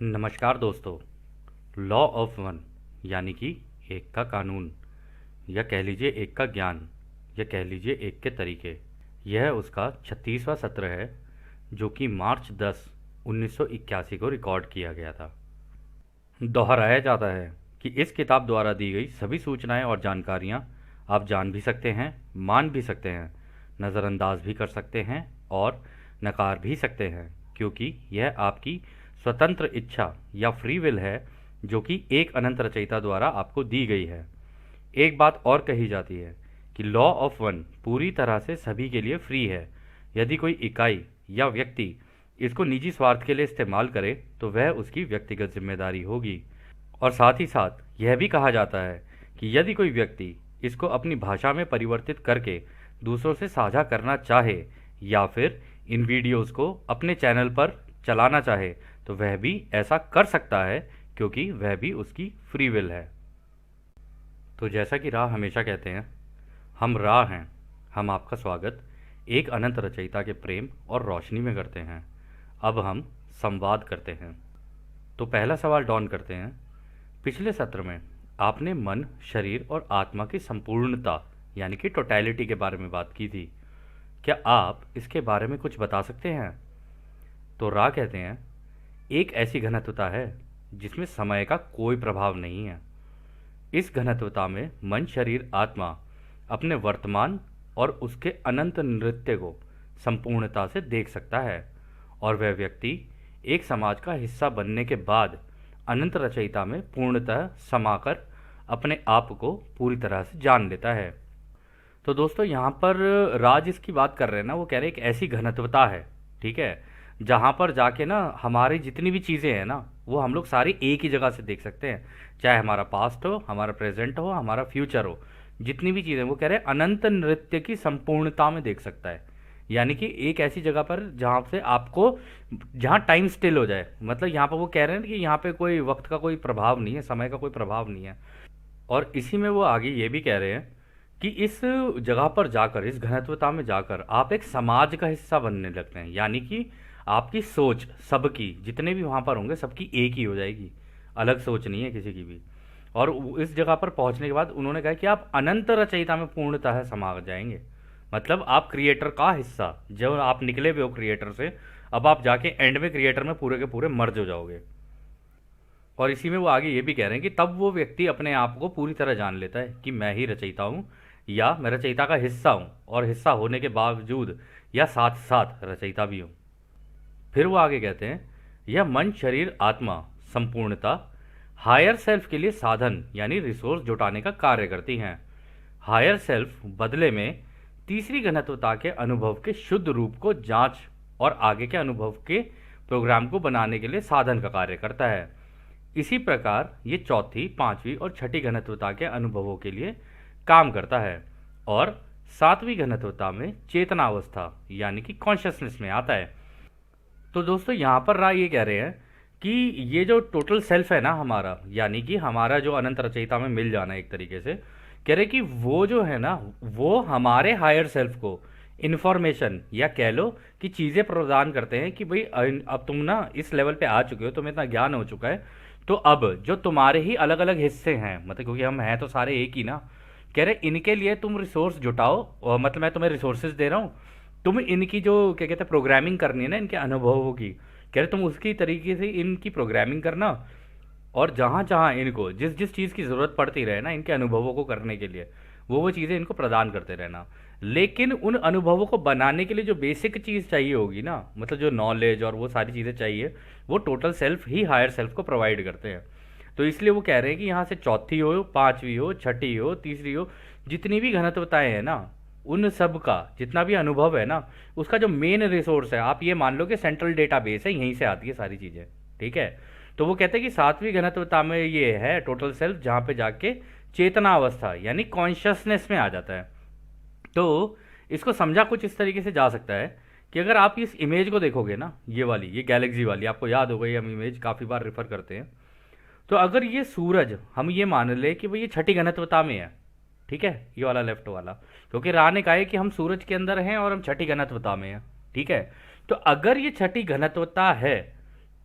नमस्कार दोस्तों। Law of one यानी कि एक का कानून, या कह लीजिए एक का ज्ञान, या कह लीजिए एक के तरीके। यह उसका 36वां सत्र है जो कि मार्च 10 1981 को रिकॉर्ड किया गया था। दोहराया जाता है कि इस किताब द्वारा दी गई सभी सूचनाएं और जानकारियां आप जान भी सकते हैं, मान भी सकते हैं, नज़रअंदाज भी कर सकते हैं और नकार भी सकते हैं, क्योंकि यह आपकी स्वतंत्र इच्छा या फ्री विल है जो कि एक अनंत रचयिता द्वारा आपको दी गई है। एक बात और कही जाती है कि लॉ ऑफ वन पूरी तरह से सभी के लिए फ्री है। यदि कोई इकाई या व्यक्ति इसको निजी स्वार्थ के लिए इस्तेमाल करे तो वह उसकी व्यक्तिगत जिम्मेदारी होगी। और साथ ही साथ यह भी कहा जाता है कि यदि कोई व्यक्ति इसको अपनी भाषा में परिवर्तित करके दूसरों से साझा करना चाहे या फिर इन वीडियोस को अपने चैनल पर चलाना चाहे तो वह भी ऐसा कर सकता है, क्योंकि वह भी उसकी फ्री विल है। तो जैसा कि राह हमेशा कहते हैं, हम राह हैं, हम आपका स्वागत एक अनंत रचयिता के प्रेम और रोशनी में करते हैं। अब हम संवाद करते हैं। तो पहला सवाल डॉन करते हैं। पिछले सत्र में आपने मन, शरीर और आत्मा की संपूर्णता यानी कि टोटैलिटी के बारे में बात की थी। क्या आप इसके बारे में कुछ बता सकते हैं? तो रा कहते हैं, एक ऐसी घनत्वता है जिसमें समय का कोई प्रभाव नहीं है। इस घनत्वता में मन, शरीर, आत्मा अपने वर्तमान और उसके अनंत नृत्य को संपूर्णता से देख सकता है, और वह व्यक्ति एक समाज का हिस्सा बनने के बाद अनंत रचयिता में पूर्णतः समाकर अपने आप को पूरी तरह से जान लेता है। तो दोस्तों यहाँ पर राज इसकी बात कर रहे हैं ना, वो कह रहे हैं एक ऐसी घनत्वता है, ठीक है, जहाँ पर जाके ना हमारी जितनी भी चीज़ें हैं ना वो हम लोग सारी एक ही जगह से देख सकते हैं। चाहे हमारा पास्ट हो, हमारा प्रेजेंट हो, हमारा फ्यूचर हो, जितनी भी चीज़ें, वो कह रहे हैं अनंत नृत्य की संपूर्णता में देख सकता है। यानी कि एक ऐसी जगह पर जहाँ से आपको, जहाँ टाइम स्टिल हो जाए, मतलब यहाँ पर वो कह रहे हैं कि यहाँ पे कोई वक्त का कोई प्रभाव नहीं है, समय का कोई प्रभाव नहीं है। और इसी में वो आगे ये भी कह रहे हैं कि इस जगह पर जाकर, इस घनत्वता में जाकर आप एक समाज का हिस्सा बनने लगते हैं। यानी कि आपकी सोच सबकी, जितने भी वहाँ पर होंगे सबकी एक ही हो जाएगी, अलग सोच नहीं है किसी की भी। और इस जगह पर पहुँचने के बाद उन्होंने कहा कि आप अनंत रचयिता में पूर्णतः समा जाएंगे। मतलब आप क्रिएटर का हिस्सा, जब आप निकले हुए हो क्रिएटर से, अब आप जाके एंड में क्रिएटर में पूरे के पूरे मर्ज हो जाओगे। और इसी में वो आगे ये भी कह रहे हैं कि तब वो व्यक्ति अपने आप को पूरी तरह जान लेता है कि मैं ही रचयिता हूँ, या मैं रचयिता का हिस्सा हूँ, और हिस्सा होने के बावजूद या साथ साथ रचयिता भी हूँ। फिर वो आगे कहते हैं, यह मन, शरीर, आत्मा संपूर्णता हायर सेल्फ के लिए साधन यानी रिसोर्स जुटाने का कार्य करती हैं। हायर सेल्फ बदले में तीसरी घनत्वता के अनुभव के शुद्ध रूप को जांच और आगे के अनुभव के प्रोग्राम को बनाने के लिए साधन का कार्य करता है। इसी प्रकार ये चौथी, पांचवी और छठी घनत्वता के अनुभवों के लिए काम करता है, और सातवीं घनत्वता में चेतनावस्था यानी कि कॉन्शियसनेस में आता है। तो दोस्तों यहाँ पर राय ये कह रहे हैं कि ये जो टोटल सेल्फ है ना हमारा, यानी कि हमारा जो अनंत रचयिता में मिल जाना, एक तरीके से कह रहे कि वो जो है ना, वो हमारे हायर सेल्फ को इन्फॉर्मेशन या कह लो कि चीज़ें प्रदान करते हैं कि भाई अब तुम ना इस लेवल पे आ चुके हो, तुम्हें इतना ज्ञान हो चुका है, तो अब जो तुम्हारे ही अलग अलग हिस्से हैं, मतलब क्योंकि हम हैं तो सारे एक ही ना, कह रहे इनके लिए तुम रिसोर्स जुटाओ, और मतलब मैं तुम्हें रिसोर्सेज दे रहा हूँ, तुम इनकी जो क्या कहते हैं प्रोग्रामिंग करनी है ना इनके अनुभवों की, कह रहे तुम उसकी तरीके से इनकी प्रोग्रामिंग करना, और जहाँ जहाँ इनको जिस जिस चीज़ की ज़रूरत पड़ती रहे ना इनके अनुभवों को करने के लिए, वो चीज़ें इनको प्रदान करते रहना। लेकिन उन अनुभवों को बनाने के लिए जो बेसिक चीज़ चाहिए होगी ना, मतलब जो नॉलेज और वो सारी चीज़ें चाहिए, वो टोटल सेल्फ ही हायर सेल्फ को प्रोवाइड करते हैं। तो इसलिए वो कह रहे हैं कि यहाँ से चौथी हो, पांचवी हो, छठी हो, तीसरी हो, जितनी भी घनत्वताएं हैं ना, उन सब का जितना भी अनुभव है ना, उसका जो मेन रिसोर्स है, आप ये मान लो कि सेंट्रल डेटाबेस है, यहीं से आती है सारी चीज़ें, ठीक है। तो वो कहते हैं कि सातवीं घनत्वता में ये है टोटल सेल्फ, जहाँ पे जाके चेतना अवस्था यानी कॉन्शियसनेस में आ जाता है। तो इसको समझा कुछ इस तरीके से जा सकता है कि अगर आप इस इमेज को देखोगे ना, ये वाली, ये गैलेक्सी वाली, आपको याद होगा, ये हम इमेज काफ़ी बार रेफर करते हैं। तो अगर ये सूरज, हम ये मान ले कि भाई ये छठी घनत्वता में है, ठीक है, ये वाला लेफ्ट वाला, क्योंकि राह ने कहा है कि हम सूरज के अंदर हैं और हम छठी घनत्वता में हैं, ठीक है। तो अगर ये छठी घनत्वता है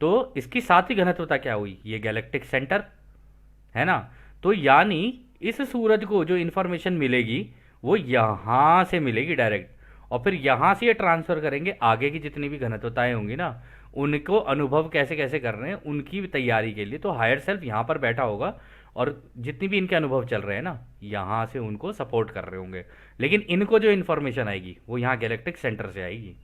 तो इसकी सातवीं घनत्वता क्या हुई, ये गैलेक्टिक सेंटर है ना। तो यानी इस सूरज को जो इन्फॉर्मेशन मिलेगी वो यहाँ से मिलेगी डायरेक्ट, और फिर यहाँ से ये ट्रांसफर करेंगे आगे की जितनी भी घनत्वताएं होंगी ना, उनको अनुभव कैसे कैसे कर रहे हैं उनकी भी तैयारी के लिए। तो हायर सेल्फ यहाँ पर बैठा होगा और जितनी भी इनके अनुभव चल रहे हैं ना, यहाँ से उनको सपोर्ट कर रहे होंगे, लेकिन इनको जो इन्फॉर्मेशन आएगी वो यहाँ गैलेक्टिक सेंटर से आएगी।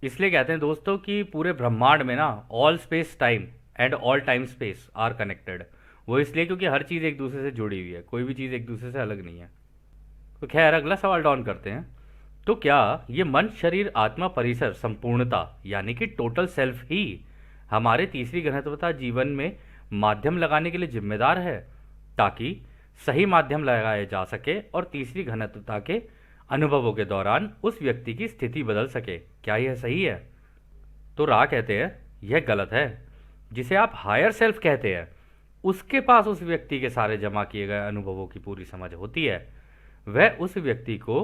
इसलिए कहते हैं दोस्तों कि पूरे ब्रह्मांड में ना all space time and all time space are connected. वो इसलिए क्योंकि हर चीज़ एक दूसरे से जुड़ी हुई है, कोई भी चीज़ एक दूसरे से अलग नहीं है। तो खैर अगला सवाल डाउन करते हैं। तो क्या ये मन शरीर आत्मा परिसर संपूर्णता यानी कि टोटल सेल्फ ही हमारे तीसरी घनत्वता जीवन में माध्यम लगाने के लिए जिम्मेदार है, ताकि सही माध्यम लगाया जा सके और तीसरी घनत्वता के अनुभवों के दौरान उस व्यक्ति की स्थिति बदल सके? क्या यह सही है? तो रा कहते हैं यह गलत है। जिसे आप हायर सेल्फ कहते हैं उसके पास उस व्यक्ति के सारे जमा किए गए अनुभवों की पूरी समझ होती है। वह उस व्यक्ति को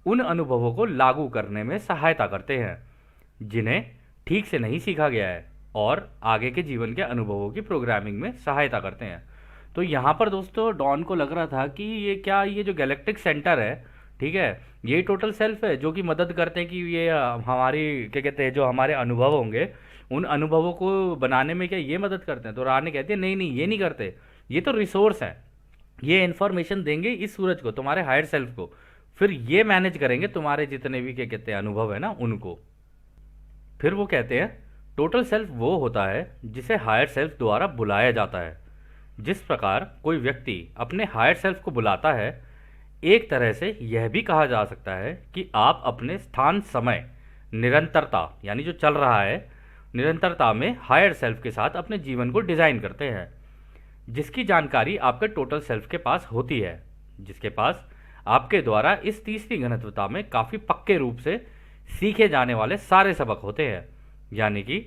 उन अनुभवों को लागू करने में सहायता करते हैं जिन्हें ठीक से नहीं सीखा गया है, और आगे के जीवन के अनुभवों की प्रोग्रामिंग में सहायता करते हैं। तो यहाँ पर दोस्तों डॉन को लग रहा था कि ये जो गैलेक्टिक सेंटर है, ठीक है, ये टोटल सेल्फ है जो कि मदद करते हैं कि ये हमारी क्या कहते हैं जो हमारे अनुभव होंगे उन अनुभवों को बनाने में क्या ये मदद करते हैं। तो रा ने कहती है नहीं नहीं, ये नहीं करते, ये तो रिसोर्स है, ये इन्फॉर्मेशन देंगे इस सूरज को, तुम्हारे हायर सेल्फ को, फिर ये मैनेज करेंगे तुम्हारे जितने भी क्या कहते हैं अनुभव है ना उनको। फिर वो कहते हैं टोटल सेल्फ वो होता है जिसे हायर सेल्फ द्वारा बुलाया जाता है। जिस प्रकार कोई व्यक्ति अपने हायर सेल्फ को बुलाता है, एक तरह से यह भी कहा जा सकता है कि आप अपने स्थान समय निरंतरता यानी जो चल रहा है निरंतरता में हायर सेल्फ के साथ अपने जीवन को डिज़ाइन करते हैं, जिसकी जानकारी आपके टोटल सेल्फ के पास होती है, जिसके पास आपके द्वारा इस तीसरी घनत्वता में काफ़ी पक्के रूप से सीखे जाने वाले सारे सबक होते हैं। यानी कि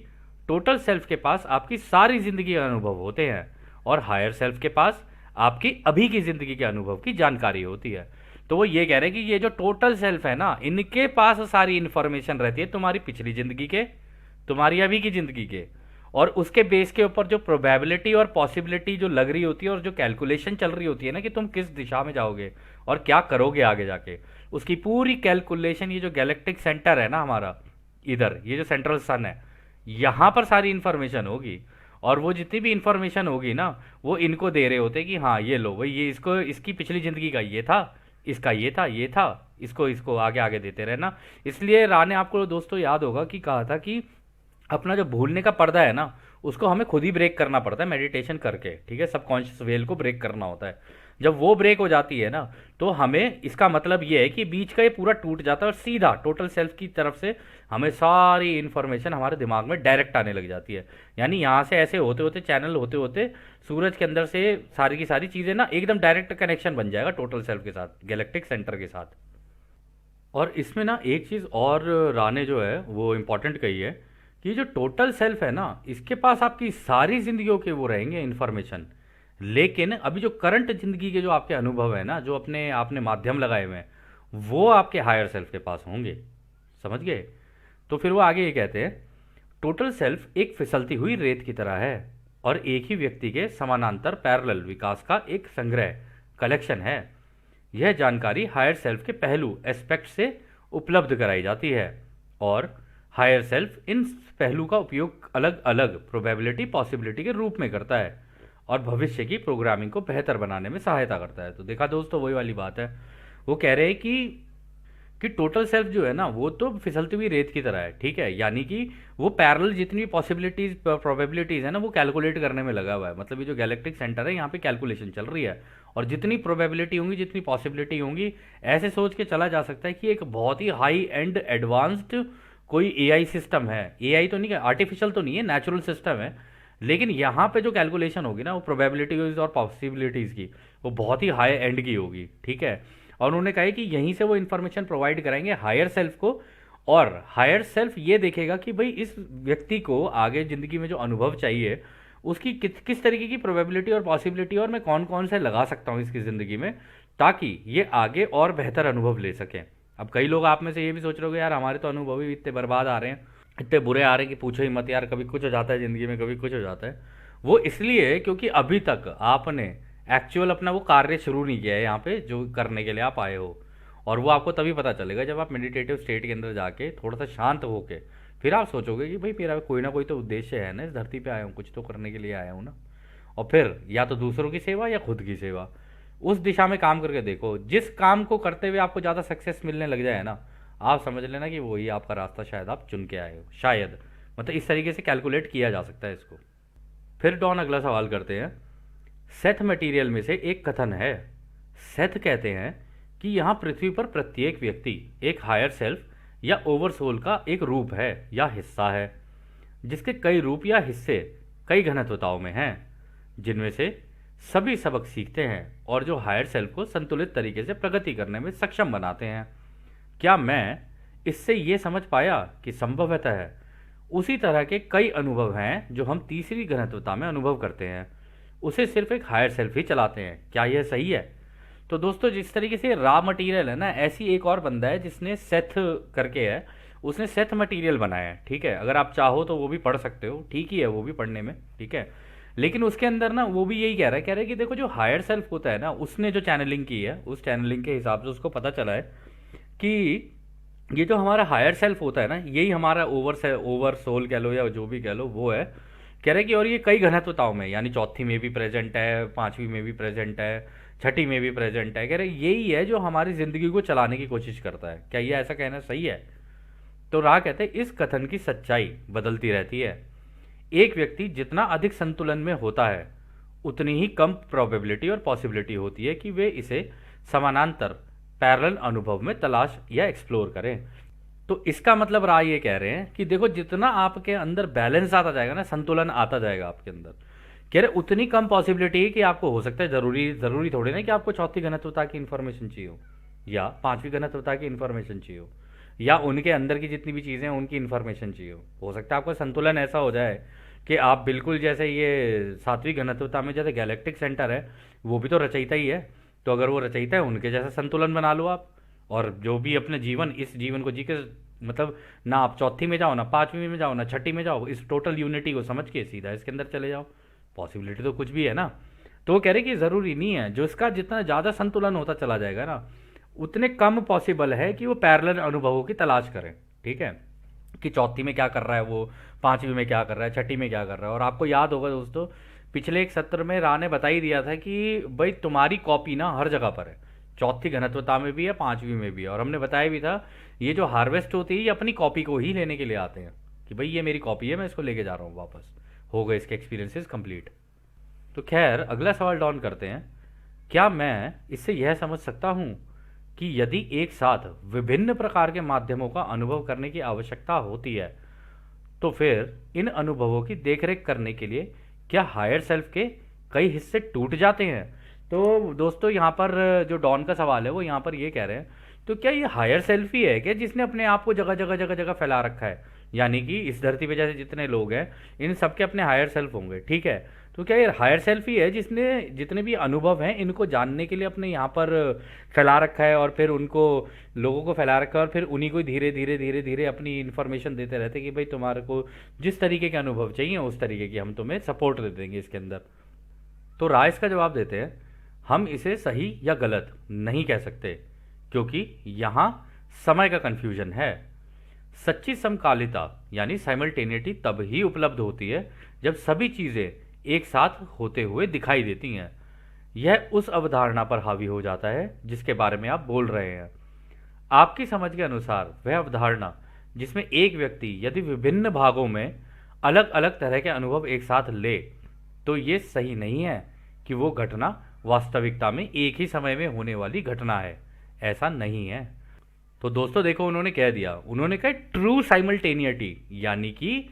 टोटल सेल्फ के पास आपकी सारी ज़िंदगी के अनुभव होते हैं और हायर सेल्फ के पास आपकी अभी की ज़िंदगी के अनुभव की जानकारी होती है। तो वो ये कह रहे हैं कि ये जो टोटल सेल्फ है ना, इनके पास सारी इन्फॉर्मेशन रहती है तुम्हारी पिछली ज़िंदगी के, तुम्हारी अभी की ज़िंदगी के, और उसके बेस के ऊपर जो प्रोबेबिलिटी और पॉसिबिलिटी जो लग रही होती है और जो कैलकुलेशन चल रही होती है ना कि तुम किस दिशा में जाओगे और क्या करोगे आगे जाके, उसकी पूरी कैलकुलेशन ये जो गैलेक्टिक सेंटर है ना हमारा, इधर ये जो सेंट्रल सन है, यहाँ पर सारी इन्फॉर्मेशन होगी। और वो जितनी भी इन्फॉर्मेशन होगी ना वो इनको दे रहे होते कि हाँ ये लो भाई, ये इसको इसकी पिछली ज़िंदगी का ये था, इसका ये था, इसको इसको आगे आगे देते रहना। इसलिए रा ने आपको दोस्तों याद होगा कि कहा था कि अपना जो भूलने का पर्दा है ना उसको हमें खुद ही ब्रेक करना पड़ता है मेडिटेशन करके, ठीक है, सबकॉन्शियस वेल को ब्रेक करना होता है। जब वो ब्रेक हो जाती है ना तो हमें इसका मतलब ये है कि बीच का ये पूरा टूट जाता है और सीधा टोटल सेल्फ की तरफ से हमें सारी इन्फॉर्मेशन हमारे दिमाग में डायरेक्ट आने लग जाती है। यानी यहाँ से ऐसे होते होते चैनल होते होते सूरज के अंदर से सारी की सारी चीज़ें ना एकदम डायरेक्ट कनेक्शन बन जाएगा टोटल सेल्फ के साथ, गैलेक्टिक सेंटर के साथ। और इसमें ना एक चीज़ और रा ने जो है वो इम्पॉर्टेंट कही है कि जो टोटल सेल्फ है ना इसके पास आपकी सारी जिंदगियों के वो रहेंगे इन्फॉर्मेशन, लेकिन अभी जो करंट जिंदगी के जो आपके अनुभव है ना जो अपने आपने माध्यम लगाए हुए हैं वो आपके हायर सेल्फ के पास होंगे। समझ गए? तो फिर वो आगे ये कहते हैं टोटल सेल्फ एक फिसलती हुई रेत की तरह है और एक ही व्यक्ति के समानांतर पैरेलल विकास का एक संग्रह कलेक्शन है। यह जानकारी हायर सेल्फ के पहलू एस्पेक्ट से उपलब्ध कराई जाती है और हायर सेल्फ इन पहलू का उपयोग अलग अलग प्रोबेबिलिटी पॉसिबिलिटी के रूप में करता है और भविष्य की प्रोग्रामिंग को बेहतर बनाने में सहायता करता है। तो देखा दोस्तों वही वाली बात है, वो कह रहे हैं कि टोटल सेल्फ जो है ना वो तो फिसलती हुई रेत की तरह है, ठीक है, यानी कि वो पैरेलल जितनी भी पॉसिबिलिटीज प्रोबेबिलिटीज है ना वो कैलकुलेट करने में लगा हुआ है। मतलब ये जो गैलेक्टिक सेंटर है यहाँ पे कैलकुलेशन चल रही है और जितनी प्रोबेबिलिटी होंगी जितनी पॉसिबिलिटी होंगी ऐसे सोच के चला जा सकता है कि एक बहुत ही हाई एंड एडवांस्ड कोई एआई सिस्टम है। एआई तो नहीं है, आर्टिफिशियल तो नहीं है, नेचुरल सिस्टम है, लेकिन यहाँ पे जो कैलकुलेशन होगी ना वो प्रोबेबिलिटीज और पॉसिबिलिटीज़ की वो बहुत ही हाई एंड की होगी, ठीक है। और उन्होंने कहा है कि यहीं से वो इन्फॉर्मेशन प्रोवाइड कराएंगे हायर सेल्फ को और हायर सेल्फ ये देखेगा कि भाई इस व्यक्ति को आगे ज़िंदगी में जो अनुभव चाहिए उसकी किस तरीके की प्रोबेबिलिटी और पॉसिबिलिटी और मैं कौन कौन से लगा सकता हूँ इसकी ज़िंदगी में ताकि ये आगे और बेहतर अनुभव ले सकें। अब कई लोग आप में से ये भी सोच रहे हो यार हमारे तो अनुभव ही इतने बर्बाद आ रहे हैं, इतने बुरे आ रहे हैं कि पूछो ही मत यार, कभी कुछ हो जाता है ज़िंदगी में, कभी कुछ हो जाता है। वो इसलिए क्योंकि अभी तक आपने एक्चुअल अपना वो कार्य शुरू नहीं किया है यहाँ पे जो करने के लिए आप आए हो। और वो आपको तभी पता चलेगा जब आप मेडिटेटिव स्टेट के अंदर जाके थोड़ा सा शांत होके फिर आप सोचोगे कि भाई मेरा कोई ना कोई तो उद्देश्य है ना, इस धरती पे आया हूँ, कुछ तो करने के लिए आया हूँ ना। और फिर या तो दूसरों की सेवा या खुद की सेवा, उस दिशा में काम करके देखो। जिस काम को करते हुए आपको ज़्यादा सक्सेस मिलने लग जाए ना, आप समझ लेना कि वही आपका रास्ता शायद आप चुन के आए हो, शायद। मतलब इस तरीके से कैलकुलेट किया जा सकता है इसको। फिर डॉन अगला सवाल करते हैं। सेथ मटेरियल में से एक कथन है। सेथ कहते हैं कि यहाँ पृथ्वी पर प्रत्येक व्यक्ति एक हायर सेल्फ या ओवर सोल का एक रूप है या हिस्सा है, जिसके कई रूप या हिस्से कई घनत्वताओं में हैं, जिनमें से सभी सबक सीखते हैं और जो हायर सेल्फ को संतुलित तरीके से प्रगति करने में सक्षम बनाते हैं। क्या मैं इससे ये समझ पाया कि संभवतः उसी तरह के कई अनुभव हैं जो हम तीसरी घनत्वता में अनुभव करते हैं, उसे सिर्फ एक हायर सेल्फ ही चलाते हैं। क्या यह सही है? तो दोस्तों जिस तरीके से रॉ मटेरियल है ना, ऐसी एक और बंदा है जिसने सेथ करके है, उसने सेथ मटेरियल बनाया है। ठीक है, अगर आप चाहो तो वो भी पढ़ सकते हो, ठीक ही है वो भी पढ़ने में, ठीक है। लेकिन उसके अंदर ना वो भी यही कह रहा है कि देखो जो हायर सेल्फ होता है ना, उसने जो चैनलिंग की है उस चैनलिंग के हिसाब से उसको पता चला है कि ये जो हमारा हायर सेल्फ होता है ना, यही हमारा ओवर सोल कह लो या जो भी कह लो वो है। कह रहे कि और ये कई घनत्वताओं में, यानी चौथी में भी प्रेजेंट है, पांचवी में भी प्रेजेंट है, छठी में भी प्रेजेंट है। कह रहे यही है जो हमारी जिंदगी को चलाने की कोशिश करता है। क्या ये ऐसा कहना सही है? तो राह कहते हैं इस कथन की सच्चाई बदलती रहती है। एक व्यक्ति जितना अधिक संतुलन में होता है उतनी ही कम प्रोबेबिलिटी और पॉसिबिलिटी होती है कि वे इसे समानांतर पैरेलल अनुभव में तलाश या एक्सप्लोर करें। तो इसका मतलब राय ये कह रहे हैं कि देखो जितना आपके अंदर बैलेंस आता जाएगा ना, संतुलन आता जाएगा आपके अंदर, कह रहे उतनी कम पॉसिबिलिटी है कि आपको हो सकता है, जरूरी थोड़ी ना कि आपको चौथी घनत्वता की इंफॉर्मेशन चाहिए हो या पांचवी घनत्वता की इंफॉर्मेशन चाहिए हो या उनके अंदर की जितनी भी चीज़ें हैं उनकी इंफॉर्मेशन चाहिए हो सकता है आपका संतुलन ऐसा हो जाए कि आप बिल्कुल जैसे ये सातवीं घनत्वता में जैसे गैलेक्टिक सेंटर है, वो भी तो रचयिता ही है। तो अगर वो रचयिता है उनके जैसा संतुलन बना लो आप, और जो भी अपने जीवन, इस जीवन को जी के, मतलब ना आप चौथी में जाओ ना पांचवी में जाओ ना छठी में जाओ, इस टोटल यूनिटी को समझ के सीधा इसके अंदर चले जाओ। पॉसिबिलिटी तो कुछ भी है ना। तो वो कह रहे कि ज़रूरी नहीं है, जो इसका जितना ज़्यादा संतुलन होता चला जाएगा ना, उतने कम पॉसिबल है कि वो पैरेलल अनुभवों की तलाश करें। ठीक है, कि चौथी में क्या कर रहा है वो, पांचवी में क्या कर रहा है, छठी में क्या कर रहा है। और आपको याद होगा दोस्तों, पिछले एक सत्र में रा ने बता ही दिया था कि भाई तुम्हारी कॉपी ना हर जगह पर है, चौथी घनत्वता में भी है, पांचवी में भी है। और हमने बताया भी था ये जो हार्वेस्ट होती है ये अपनी कॉपी को ही लेने के लिए आते हैं कि भाई ये मेरी कॉपी है, मैं इसको लेके जा रहा हूँ वापस, हो गए इसके एक्सपीरियंसेस कंप्लीट। तो खैर अगला सवाल डाउन करते हैं। क्या मैं इससे यह समझ सकता हूँ कि यदि एक साथ विभिन्न प्रकार के माध्यमों का अनुभव करने की आवश्यकता होती है तो फिर इन अनुभवों की देखरेख करने के लिए क्या हायर सेल्फ के कई हिस्से टूट जाते हैं? तो दोस्तों यहाँ पर जो डॉन का सवाल है वो यहाँ पर ये कह रहे हैं, तो क्या ये हायर सेल्फ ही है क्या जिसने अपने आप को जगह जगह जगह जगह फैला रखा है? यानी कि इस धरती पे जैसे जितने लोग हैं इन सबके अपने हायर सेल्फ होंगे, ठीक है। तो क्या ये हायर सेल्फ ही है जिसने जितने भी अनुभव हैं इनको जानने के लिए अपने यहाँ पर फैला रखा है और फिर उनको लोगों को फैला रखा है और फिर उन्हीं को धीरे धीरे धीरे धीरे अपनी इन्फॉर्मेशन देते रहते हैं कि भाई तुम्हारे को जिस तरीके के अनुभव चाहिए उस तरीके की हम तुम्हें सपोर्ट दे देंगे इसके अंदर। तो राय इसका जवाब देते हैं, हम इसे सही या गलत नहीं कह सकते क्योंकि यहाँ समय का कन्फ्यूजन है। सच्ची समकालिता यानी साइमल्टेनिटी तब ही उपलब्ध होती है जब सभी चीज़ें एक साथ होते हुए दिखाई देती हैं। यह उस अवधारणा पर हावी हो जाता है जिसके बारे में आप बोल रहे हैं। आपकी समझ के अनुसार वह अवधारणा जिसमें एक व्यक्ति यदि विभिन्न भागों में अलग अलग तरह के अनुभव एक साथ ले, तो ये सही नहीं है कि वो घटना वास्तविकता में एक ही समय में होने वाली घटना है। ऐसा नहीं है। तो दोस्तों देखो उन्होंने कह दिया, उन्होंने कहा ट्रू साइमल्टेनिटी, यानी कि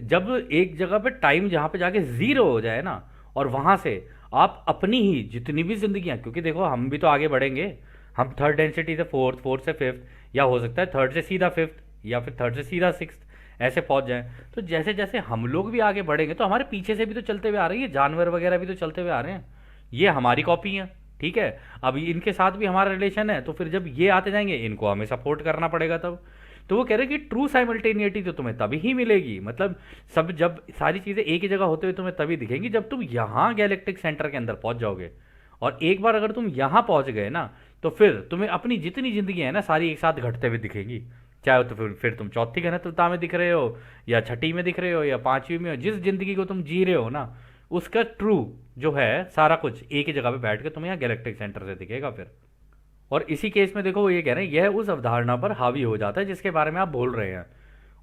जब एक जगह पे टाइम जहाँ पे जाके जीरो हो जाए ना और वहाँ से आप अपनी ही जितनी भी जिंदगियाँ, क्योंकि देखो हम भी तो आगे बढ़ेंगे, हम थर्ड डेंसिटी से फोर्थ, फोर्थ से फिफ्थ, या हो सकता है थर्ड से सीधा फिफ्थ या फिर थर्ड से सीधा सिक्स्थ, ऐसे पहुंच जाएं। तो जैसे जैसे हम लोग भी आगे बढ़ेंगे तो हमारे पीछे से भी तो चलते हुए आ रही है, जानवर वगैरह भी तो चलते हुए आ रहे हैं, ये हमारी कॉपी है। ठीक है, अब इनके साथ भी हमारा रिलेशन है, तो फिर जब ये आते जाएंगे इनको हमें सपोर्ट करना पड़ेगा तब। तो वो कह रहे हैं कि ट्रू साइमल्टेनिटी तो तुम्हें तभी ही मिलेगी, मतलब सब जब सारी चीज़ें एक ही जगह होते हुए तुम्हें तभी दिखेंगी जब तुम यहाँ गैलेक्टिक सेंटर के अंदर पहुंच जाओगे। और एक बार अगर तुम यहाँ पहुंच गए ना, तो फिर तुम्हें अपनी जितनी जिंदगी है ना सारी एक साथ घटते हुए दिखेंगी। चाहे तो फिर तुम चौथी घनत्वता में दिख रहे हो, या छठी में दिख रहे हो, या पांचवी में हो, जिस जिंदगी को तुम जी रहे हो ना, उसका ट्रू जो है सारा कुछ एक ही जगह पे बैठ के तुम्हें यहाँ गैलेक्टिक सेंटर से दिखेगा फिर। और इसी केस में देखो वो ये कह रहे हैं यह उस अवधारणा पर हावी हो जाता है जिसके बारे में आप बोल रहे हैं।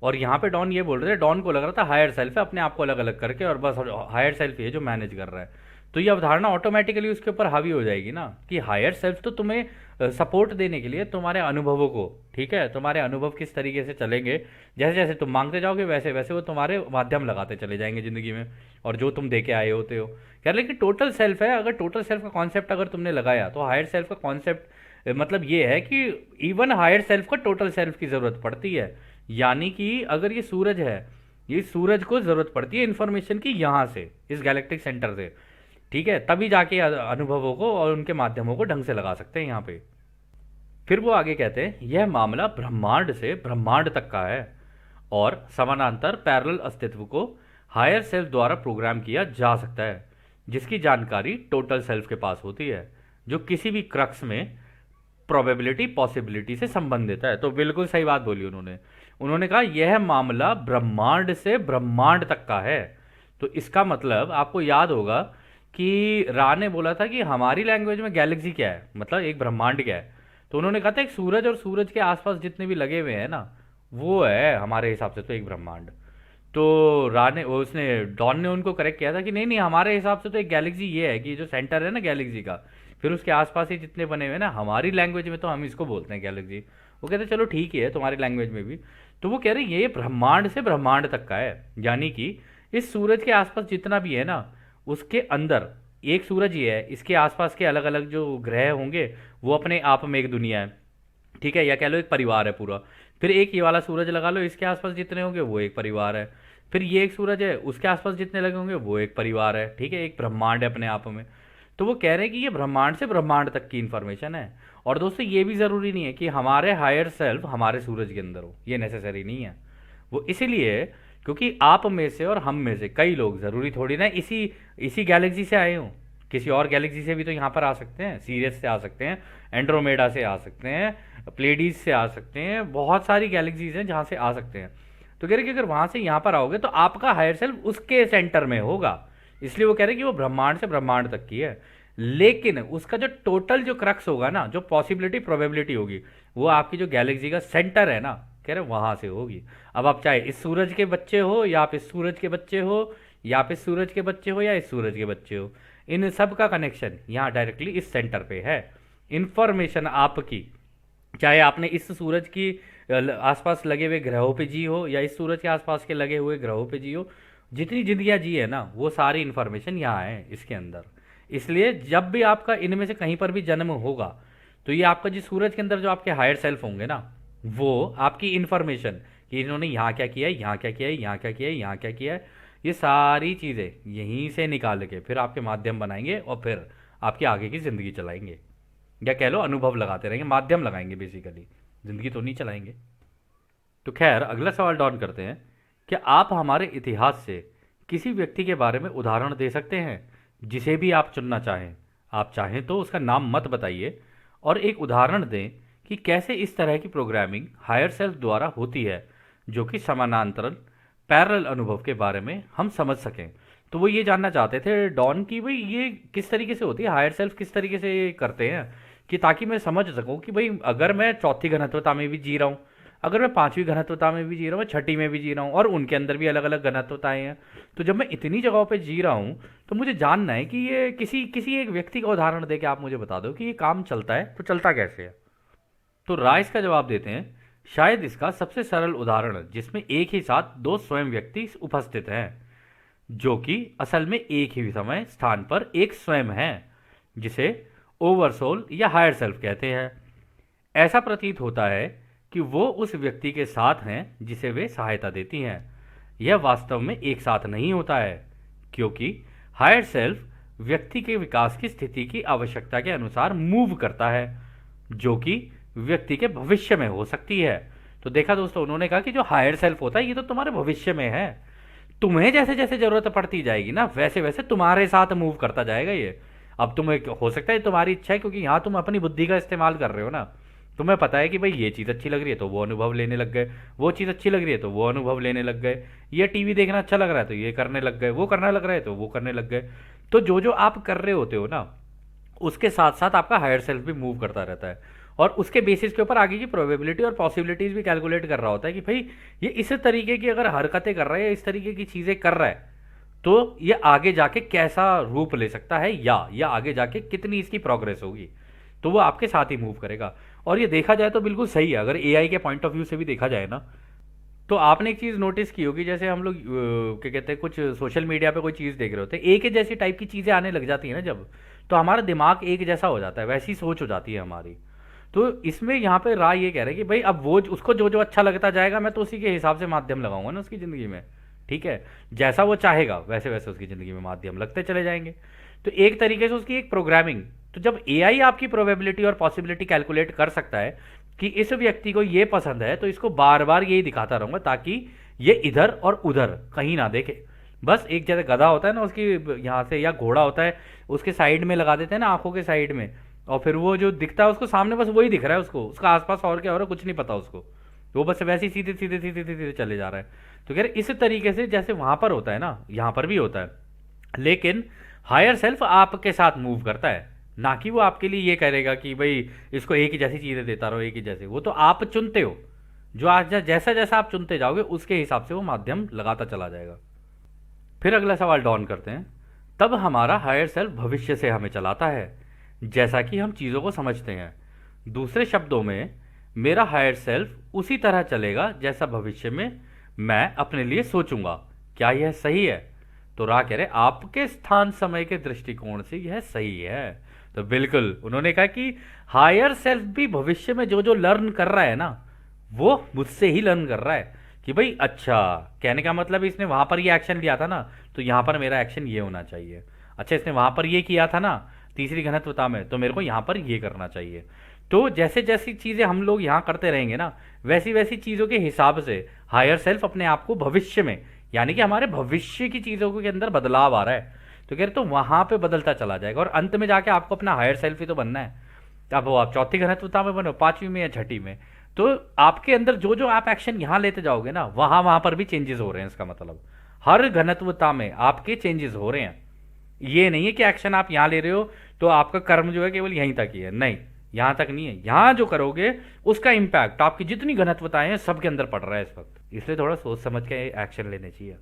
और यहाँ पे डॉन ये बोल रहे थे, डॉन को लग रहा था हायर सेल्फ है अपने आप को अलग अलग करके, और बस हायर सेल्फ ही है जो मैनेज कर रहा है। तो ये अवधारणा ऑटोमेटिकली उसके ऊपर हावी हो जाएगी ना, कि हायर सेल्फ तो तुम्हें सपोर्ट देने के लिए तुम्हारे अनुभवों को, ठीक है, तुम्हारे अनुभव किस तरीके से चलेंगे, जैसे जैसे तुम मांगते जाओगे वैसे वैसे वो तुम्हारे माध्यम लगाते चले जाएंगे ज़िंदगी में, और जो तुम दे के आए होते हो। कह रहे लेकिन टोटल सेल्फ है, अगर टोटल सेल्फ का कॉन्सेप्ट अगर तुमने लगाया तो हायर सेल्फ का कॉन्सेप्ट मतलब ये है कि इवन हायर सेल्फ को टोटल सेल्फ की ज़रूरत पड़ती है। यानी कि अगर ये सूरज है, ये सूरज को ज़रूरत पड़ती है इन्फॉर्मेशन की यहाँ से, इस गैलेक्टिक सेंटर से, ठीक है, तभी जाके अनुभवों को और उनके माध्यमों को ढंग से लगा सकते हैं यहाँ पे। फिर वो आगे कहते हैं यह मामला ब्रह्मांड से ब्रह्मांड तक का है और समानांतर पैरेलल अस्तित्व को हायर सेल्फ द्वारा प्रोग्राम किया जा सकता है, जिसकी जानकारी टोटल सेल्फ के पास होती है, जो किसी भी क्रक्स में प्रोबेबिलिटी पॉसिबिलिटी से संबंधित है। तो बिल्कुल सही बात बोली उन्होंने कहा यह मामला ब्रह्मांड से ब्रह्मांड तक का है। तो इसका मतलब आपको याद होगा कि रा ने बोला था कि हमारी लैंग्वेज में गैलेक्सी क्या है, मतलब एक ब्रह्मांड क्या है। तो उन्होंने कहा था एक सूरज और सूरज के आसपास जितने भी लगे हुए हैं ना, वो है हमारे हिसाब से तो एक ब्रह्मांड। तो रा ने उसने डॉन ने उनको करेक्ट किया था कि नहीं नहीं, हमारे हिसाब से तो एक गैलेक्सी ये है कि जो सेंटर है ना गैलेक्सी का, फिर उसके आसपास ही जितने बने हुए हैं ना, हमारी लैंग्वेज में तो हम इसको बोलते हैं गैलेक्सी। वो कहते चलो ठीक ही है तुम्हारी लैंग्वेज में भी। तो वो कह रहे ये ब्रह्मांड से ब्रह्मांड तक का है, यानी कि इस सूरज के आसपास जितना भी है ना, उसके अंदर एक सूरज ही है, इसके आसपास के अलग अलग जो ग्रह होंगे वो अपने आप में एक दुनिया है, ठीक है, या कह लो एक परिवार है पूरा। फिर एक ये वाला सूरज लगा लो, इसके आसपास जितने होंगे वो एक परिवार है। फिर ये एक सूरज है, उसके आसपास जितने लगे होंगे वो एक परिवार है, ठीक है, एक ब्रह्मांड है अपने आप में। तो वो कह रहे हैं कि ये ब्रह्मांड से ब्रह्मांड तक की इन्फॉर्मेशन है। और दोस्तों ये भी ज़रूरी नहीं है कि हमारे हायर सेल्फ हमारे सूरज के अंदर हो, ये नेसेसरी नहीं है। वो इसीलिए क्योंकि आप में से और हम में से कई लोग ज़रूरी थोड़ी ना इसी इसी गैलेक्सी से आए हों, किसी और गैलेक्सी से भी तो यहाँ पर आ सकते हैं, सीरियस से आ सकते हैं, एंड्रोमेडा से आ सकते हैं, प्लेडीज से आ सकते हैं, बहुत सारी गैलेक्सीज हैं जहाँ से आ सकते हैं। तो कह रहे कि अगर वहाँ से यहाँ पर आओगे तो आपका हायर सेल्फ उसके सेंटर में होगा, इसलिए वो कह रहे कि वो ब्रह्मांड से ब्रह्मांड तक की है। लेकिन उसका जो टोटल जो क्रक्स होगा ना, जो पॉसिबिलिटी प्रोबेबिलिटी होगी, वो आपकी जो गैलेक्सी का सेंटर है ना, कह रहे वहाँ से होगी। अब आप चाहे इस सूरज के बच्चे हो, या आप इस सूरज के बच्चे हो, या आप इस सूरज के बच्चे हो, या इस सूरज के बच्चे हो, इन सब का कनेक्शन यहाँ डायरेक्टली इस सेंटर पे है। इन्फॉर्मेशन आपकी, चाहे आपने इस सूरज की आसपास लगे हुए ग्रहों पे जी हो, या इस सूरज के आसपास के लगे हुए ग्रहों पे जी हो, जितनी जिंदगियां जी है ना, वो सारी इन्फॉर्मेशन यहाँ है इसके अंदर। इसलिए जब भी आपका इनमें से कहीं पर भी जन्म होगा, तो ये आपका जिस सूरज के अंदर जो आपके हायर सेल्फ होंगे ना, वो आपकी इन्फॉर्मेशन कि इन्होंने यहाँ क्या किया है, यहाँ क्या किया है, यहाँ क्या किया है, यहाँ क्या किया है, ये सारी चीज़ें यहीं से निकाल के फिर आपके माध्यम बनाएंगे और फिर आपकी आगे की ज़िंदगी चलाएंगे, या कह लो अनुभव लगाते रहेंगे, माध्यम लगाएंगे बेसिकली, ज़िंदगी तो नहीं चलाएंगे। तो खैर अगला सवाल डॉन करते हैं, क्या आप हमारे इतिहास से किसी व्यक्ति के बारे में उदाहरण दे सकते हैं जिसे भी आप चुनना चाहें? आप चाहें तो उसका नाम मत बताइए, और एक उदाहरण दें कि कैसे इस तरह की प्रोग्रामिंग हायर सेल्फ द्वारा होती है, जो कि समानांतर पैरेलल अनुभव के बारे में हम समझ सकें। तो वो ये जानना चाहते थे डॉन की भाई ये किस तरीके से होती है, हायर सेल्फ किस तरीके से ये करते हैं, कि ताकि मैं समझ सकूं कि भाई अगर मैं चौथी घनत्वता में भी जी रहा हूँ, अगर मैं पांचवी घनत्वता में भी जी रहा हूँ, मैं छठी में भी जी रहा हूँ, और उनके अंदर भी अलग अलग घनत्वताएं हैं, तो जब मैं इतनी जगहों पे जी रहा हूँ तो मुझे जानना है कि ये किसी किसी एक व्यक्ति का उदाहरण दे के आप मुझे बता दो कि ये काम चलता है तो चलता कैसे है। तो राइस का जवाब देते हैं, शायद इसका सबसे सरल उदाहरण जिसमें एक ही साथ दो स्वयं व्यक्ति उपस्थित हैं, जो कि असल में एक ही समय स्थान पर एक स्वयं है, जिसे ओवरसोल या हायर सेल्फ कहते हैं। ऐसा प्रतीत होता है कि वो उस व्यक्ति के साथ हैं जिसे वे सहायता देती हैं। यह वास्तव में एक साथ नहीं होता है, क्योंकि हायर सेल्फ व्यक्ति के विकास की स्थिति की आवश्यकता के अनुसार मूव करता है, जो कि व्यक्ति के भविष्य में हो सकती है। तो देखा दोस्तों, उन्होंने कहा कि जो हायर सेल्फ होता है ये तो तुम्हारे भविष्य में है, तुम्हें जैसे जैसे जरूरत पड़ती जाएगी ना वैसे वैसे तुम्हारे साथ मूव करता जाएगा ये। अब तुम्हें हो सकता है तुम्हारी इच्छा है, क्योंकि यहाँ तुम अपनी बुद्धि का इस्तेमाल कर रहे हो ना, तुम्हें पता है कि भाई ये चीज़ अच्छी लग रही है तो वो अनुभव लेने लग गए, वो चीज़ अच्छी लग रही है तो वो अनुभव लेने लग गए, ये टीवी देखना अच्छा लग रहा है तो ये करने लग गए, वो करना लग रहा है तो वो करने लग गए। तो जो जो आप कर रहे होते हो ना, उसके साथ साथ आपका हायर सेल्फ भी मूव करता रहता है, और उसके बेसिस के ऊपर आगे की प्रोबेबिलिटी और पॉसिबिलिटीज भी कैलकुलेट कर रहा होता है कि भाई ये इस तरीके की अगर हरकतें कर रहा है या इस तरीके की चीज़ें कर रहा है तो ये आगे जाके कैसा रूप ले सकता है, या आगे जाके कितनी इसकी प्रोग्रेस होगी, तो वो आपके साथ ही मूव करेगा। और ये देखा जाए तो बिल्कुल सही है, अगर एआई के पॉइंट ऑफ व्यू से भी देखा जाए ना, तो आपने एक चीज़ नोटिस की होगी, जैसे हम लोग क्या कहते हैं, कुछ सोशल मीडिया पे कोई चीज़ देख रहे होते हैं, एक ही जैसी टाइप की चीज़ें आने लग जाती है ना जब, तो हमारा दिमाग एक जैसा हो जाता है, वैसी सोच हो जाती है हमारी। तो इसमें यहाँ पे राय ये कह रहे हैं कि भाई अब वो उसको जो जो अच्छा लगता जाएगा मैं तो उसी के हिसाब से माध्यम लगाऊंगा ना उसकी ज़िंदगी में, ठीक है, जैसा वो चाहेगा वैसे वैसे उसकी ज़िंदगी में माध्यम लगते चले जाएंगे। तो एक तरीके से उसकी एक प्रोग्रामिंग, तो जब एआई आपकी प्रोबेबिलिटी और पॉसिबिलिटी कैलकुलेट कर सकता है कि इस व्यक्ति को ये पसंद है तो इसको बार बार यही दिखाता रहूंगा ताकि ये इधर और उधर कहीं ना देखे। बस एक जैसे गधा होता है ना उसकी यहाँ से, या घोड़ा होता है उसके साइड में लगा देते हैं ना, आंखों के साइड में, और फिर वो जो दिखता है उसको सामने बस वही दिख रहा है उसको, उसका आसपास और क्या हो रहा है कुछ नहीं पता उसको, वो बस वैसे ही सीधे सीधे सीधे सीधे चले जा रहा है। तो कह रहे इस तरीके से जैसे वहां पर होता है ना यहाँ पर भी होता है, लेकिन हायर सेल्फ आपके साथ मूव करता है, ना कि वो आपके लिए ये करेगा कि भाई इसको एक ही जैसी चीज़ें देता रहो एक ही जैसे, वो तो आप चुनते हो, जो आज जैसा जैसा आप चुनते जाओगे उसके हिसाब से वो माध्यम लगाता चला जाएगा। फिर अगला सवाल डॉन करते हैं, तब हमारा हायर सेल्फ भविष्य से हमें चलाता है जैसा कि हम चीज़ों को समझते हैं। दूसरे शब्दों में मेरा हायर सेल्फ उसी तरह चलेगा जैसा भविष्य में मैं अपने लिए सोचूंगा। क्या यह सही है? तो रा कह रहे आपके स्थान समय के दृष्टिकोण से यह सही है। तो बिल्कुल उन्होंने कहा कि हायर सेल्फ भी भविष्य में जो जो लर्न कर रहा है ना वो मुझसे ही लर्न कर रहा है कि भाई अच्छा, कहने का मतलब इसने वहां पर ये एक्शन लिया था ना तो यहां पर मेरा एक्शन ये होना चाहिए, अच्छा इसने वहां पर ये किया था ना तीसरी घनत्वता में तो मेरे को यहां पर ये करना चाहिए। तो जैसे जैसी चीजें हम लोग यहाँ करते रहेंगे ना वैसी वैसी चीजों के हिसाब से हायर सेल्फ अपने आप को भविष्य में, यानी कि हमारे भविष्य की चीजों के अंदर बदलाव आ रहा है तो कह रहे तो वहां पे बदलता चला जाएगा, और अंत में जाके आपको अपना हायर सेल्फ ही तो बनना है। अब वो आप चौथी घनत्वता में बनो, पांचवी में या छठी में, तो आपके अंदर जो जो आप एक्शन यहाँ लेते जाओगे ना वहां वहां पर भी चेंजेस हो रहे हैं। इसका मतलब हर घनत्वता में आपके चेंजेस हो रहे हैं, ये नहीं है कि एक्शन आप यहाँ ले रहे हो तो आपका कर्म जो है केवल यहीं तक ही है, नहीं, यहां तक नहीं है, यहां जो करोगे उसका इंपैक्ट आपकी जितनी घनत्वताएं हैं सबके अंदर पड़ रहा है इस वक्त, इसलिए थोड़ा सोच समझ के एक्शन लेने चाहिए।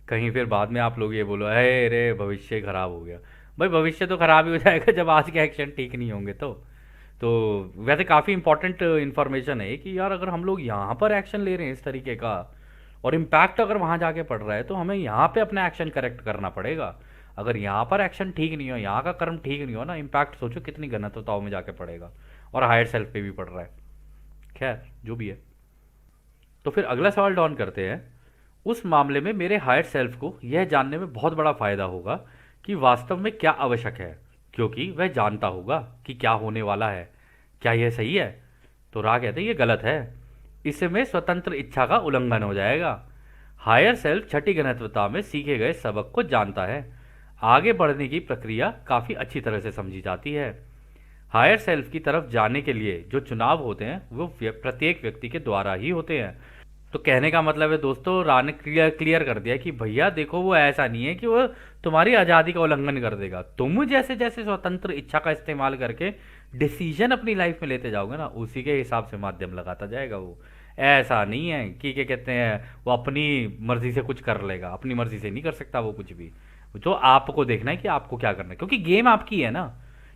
कहीं फिर बाद में आप लोग ये बोलो अरे रे भविष्य खराब हो गया, भाई भविष्य तो खराब ही हो जाएगा जब आज के एक्शन ठीक नहीं होंगे तो वैसे काफ़ी इंपॉर्टेंट इन्फॉर्मेशन है कि यार अगर हम लोग यहाँ पर एक्शन ले रहे हैं इस तरीके का और इम्पैक्ट अगर वहाँ जाके पड़ रहा है तो हमें यहाँ पे अपना एक्शन करेक्ट करना पड़ेगा। अगर यहाँ पर एक्शन ठीक नहीं हो, यहाँ का कर्म ठीक नहीं हो ना, इम्पैक्ट सोचो कितनी घनत्वताओं में जाके पड़ेगा, और हायर सेल्फ पे भी पड़ रहा है। खैर जो भी है, तो फिर अगला सवाल डॉन करते हैं, उस मामले में मेरे हायर सेल्फ को यह जानने में बहुत बड़ा फायदा होगा कि वास्तव में क्या आवश्यक है, क्योंकि वह जानता होगा कि क्या होने वाला है। क्या यह सही है? तो रा कहते हैं ये गलत है, इसमें स्वतंत्र इच्छा का उल्लंघन हो जाएगा। हायर सेल्फ छठी घनत्वता में सीखे गए सबक को जानता है, आगे बढ़ने की प्रक्रिया काफ़ी अच्छी तरह से समझी जाती है। हायर सेल्फ की तरफ जाने के लिए जो चुनाव होते हैं वो प्रत्येक व्यक्ति के द्वारा ही होते हैं। तो कहने का मतलब है दोस्तों, रा ने क्लियर कर दिया कि भैया देखो वो ऐसा नहीं है कि वो तुम्हारी आज़ादी का उल्लंघन कर देगा, तुम जैसे जैसे स्वतंत्र इच्छा का इस्तेमाल करके डिसीजन अपनी लाइफ में लेते जाओगे ना उसी के हिसाब से माध्यम लगाता जाएगा। वो ऐसा नहीं है कि क्या कहते हैं वो अपनी मर्जी से कुछ कर लेगा, अपनी मर्जी से नहीं कर सकता वो कुछ भी, तो आपको देखना है कि आपको क्या करना है, क्योंकि गेम आपकी है ना।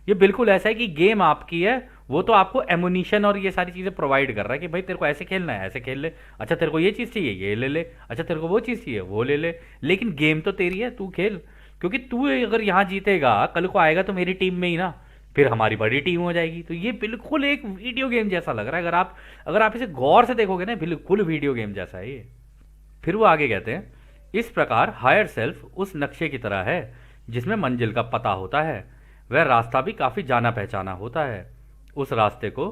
ये बिल्कुल ऐसा है कि गेम आपकी है, वो तो आपको एमुनिशन और ये सारी चीज़ें प्रोवाइड कर रहा है कि भाई तेरे को ऐसे खेलना है ऐसे खेल ले, अच्छा तेरे को ये चीज़ चाहिए ये ले ले, अच्छा तेरे को वो चीज़ चाहिए वो ले ले, लेकिन गेम तो तेरी है, तू खेल। क्योंकि तू अगर यहाँ जीतेगा कल को आएगा तो मेरी टीम में ही ना, फिर हमारी बड़ी टीम हो जाएगी। तो ये बिल्कुल एक वीडियो गेम जैसा लग रहा है, अगर आप इसे गौर से देखोगे ना बिल्कुल वीडियो गेम जैसा है ये। फिर वो आगे कहते हैं, इस प्रकार हायर सेल्फ उस नक्शे की तरह है जिसमें मंजिल का पता होता है, वह रास्ता भी काफ़ी जाना पहचाना होता है। उस रास्ते को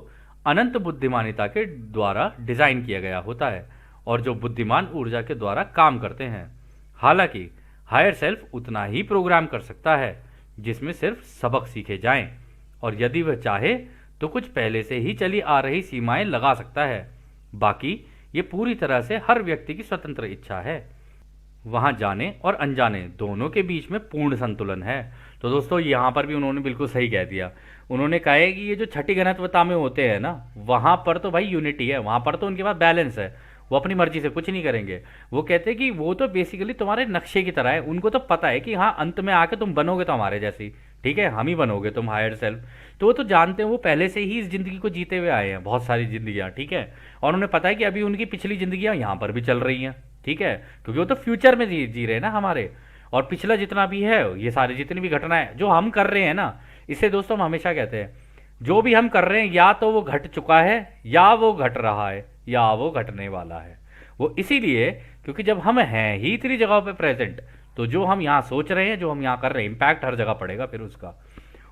अनंत बुद्धिमानिता के द्वारा डिजाइन किया गया होता है और जो बुद्धिमान ऊर्जा के द्वारा काम करते हैं। हालांकि हायर सेल्फ उतना ही प्रोग्राम कर सकता है जिसमें सिर्फ सबक सीखे जाएं, और यदि वह चाहे तो कुछ पहले से ही चली आ रही सीमाएं लगा सकता है। बाकी ये पूरी तरह से हर व्यक्ति की स्वतंत्र इच्छा है। वहां जाने और अनजाने दोनों के बीच में पूर्ण संतुलन है। तो दोस्तों यहाँ पर भी उन्होंने बिल्कुल सही कह दिया। उन्होंने कहा है कि ये जो छठी घनत्वता में होते हैं ना, वहां पर तो भाई यूनिटी है, वहां पर तो उनके पास बैलेंस है, वो अपनी मर्जी से कुछ नहीं करेंगे। वो कहते हैं कि वो तो बेसिकली तुम्हारे नक्शे की तरह है, उनको तो पता है कि हाँ अंत में आके तुम बनोगे तो हमारे जैसी, ठीक है, हम ही बनोगे तुम हायर सेल्फ। तो वो तो जानते हैं, वो पहले से ही इस जिंदगी को जीते हुए आए हैं, बहुत सारी जिंदगियां, ठीक है। और उन्हें पता है कि अभी उनकी पिछली जिंदगियां यहाँ पर भी चल रही हैं, ठीक है, क्योंकि वो तो फ्यूचर में जी रहे हैं ना हमारे। और पिछला जितना भी है, ये सारी जितनी भी घटनाएं जो हम कर रहे हैं ना, इससे दोस्तों हम हमेशा कहते हैं जो भी हम कर रहे हैं या तो वो घट चुका है, या वो घट रहा है, या वो घटने वाला है। वो इसीलिए क्योंकि जब हम हैं ही इतनी जगहों पे प्रेजेंट, तो जो हम यहाँ सोच रहे हैं, जो हम यहाँ कर रहे हैं, इम्पैक्ट हर जगह पड़ेगा फिर उसका।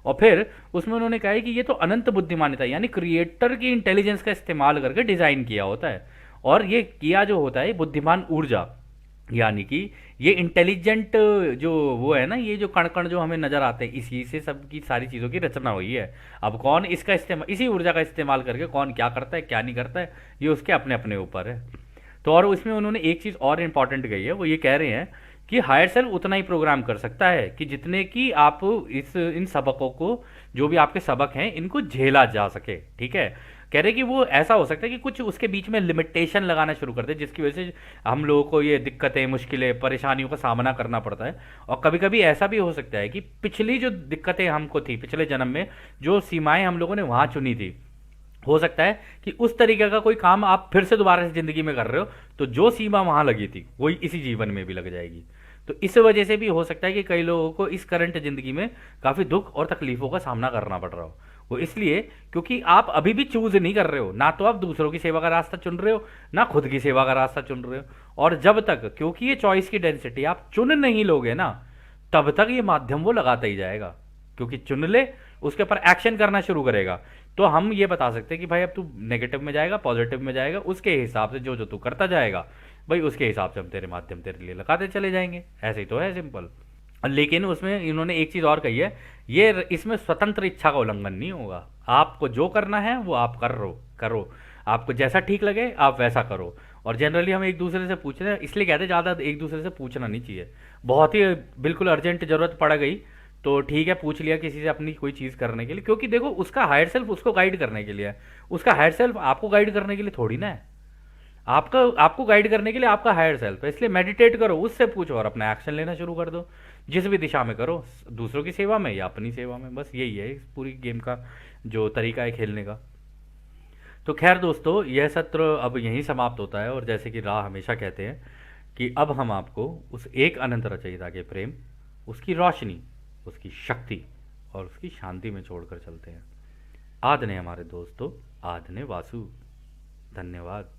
और फिर उसमें उन्होंने कहा है कि ये तो अनंत बुद्धिमानिता यानी क्रिएटर की इंटेलिजेंस का इस्तेमाल करके डिजाइन किया होता है। और ये किया जो होता है बुद्धिमान ऊर्जा, यानी कि ये इंटेलिजेंट जो वो है ना, ये जो कण कण जो हमें नजर आते हैं, इसी से सब की सारी चीज़ों की रचना हुई है। अब कौन इसका इस्तेमाल, इसी ऊर्जा का इस्तेमाल करके कौन क्या करता है क्या नहीं करता है, ये उसके अपने अपने ऊपर है। तो और उसमें उन्होंने एक चीज़ और इम्पॉर्टेंट कही है, वो ये कह रहे हैं कि हायर सेल्फ उतना ही प्रोग्राम कर सकता है कि जितने की आप इस इन सबकों को, जो भी आपके सबक हैं, इनको झेला जा सके, ठीक है। कह रहे कि वो ऐसा हो सकता है कि कुछ उसके बीच में लिमिटेशन लगाना शुरू कर दे, जिसकी वजह से हम लोगों को ये दिक्कतें, मुश्किलें, परेशानियों का सामना करना पड़ता है। और कभी कभी ऐसा भी हो सकता है कि पिछली जो दिक्कतें हमको थी पिछले जन्म में, जो सीमाएं हम लोगों ने वहां चुनी थी, हो सकता है कि उस तरीके का कोई काम आप फिर से दोबारा से जिंदगी में कर रहे हो, तो जो सीमा वहां लगी थी वही इसी जीवन में भी लग जाएगी। तो इस वजह से भी हो सकता है कि कई लोगों को इस करंट जिंदगी में काफी दुख और तकलीफों का सामना करना पड़ रहा हो। वो इसलिए क्योंकि आप अभी भी चूज नहीं कर रहे हो, ना तो आप दूसरों की सेवा का रास्ता चुन रहे हो, ना खुद की सेवा का रास्ता चुन रहे हो। और जब तक, क्योंकि ये चॉइस की डेंसिटी आप चुन नहीं लोगे ना, तब तक ये माध्यम वो लगाता ही जाएगा। क्योंकि चुन ले, उसके ऊपर एक्शन करना शुरू करेगा, तो हम ये बता सकते हैं कि भाई अब तू नेगेटिव में जाएगा, पॉजिटिव में जाएगा, उसके हिसाब से जो जो तू करता जाएगा भाई, उसके हिसाब से हम तेरे माध्यम तेरे लिए लगाते चले जाएंगे। ऐसे ही तो है, सिंपल। लेकिन उसमें इन्होंने एक चीज और कही है, ये इसमें स्वतंत्र इच्छा का उल्लंघन नहीं होगा। आपको जो करना है वो आप करो, आपको जैसा ठीक लगे आप वैसा करो। और जनरली हम एक दूसरे से पूछ रहे हैं, इसलिए कहते हैं ज़्यादा एक दूसरे से पूछना नहीं चाहिए। बहुत ही बिल्कुल अर्जेंट जरूरत पड़ गई तो ठीक है, पूछ लिया किसी से अपनी कोई चीज़ करने के लिए, क्योंकि देखो उसका हायर सेल्फ उसको गाइड करने के लिए है, उसका हायर सेल्फ आपको गाइड करने के लिए थोड़ी ना है। आपका आपको गाइड करने के लिए आपका हायर सेल्फ है। इसलिए मेडिटेट करो, उससे पूछो और अपना एक्शन लेना शुरू कर दो, जिस भी दिशा में करो, दूसरों की सेवा में या अपनी सेवा में। बस यही है इस पूरी गेम का जो तरीका है खेलने का। तो खैर दोस्तों, यह सत्र अब यहीं समाप्त होता है। और जैसे कि राह हमेशा कहते हैं कि अब हम आपको उस एक अनंत रचयिता के प्रेम, उसकी रोशनी, उसकी शक्ति और उसकी शांति में छोड़कर चलते हैं। आदने हमारे दोस्तों, आदने वासु। धन्यवाद।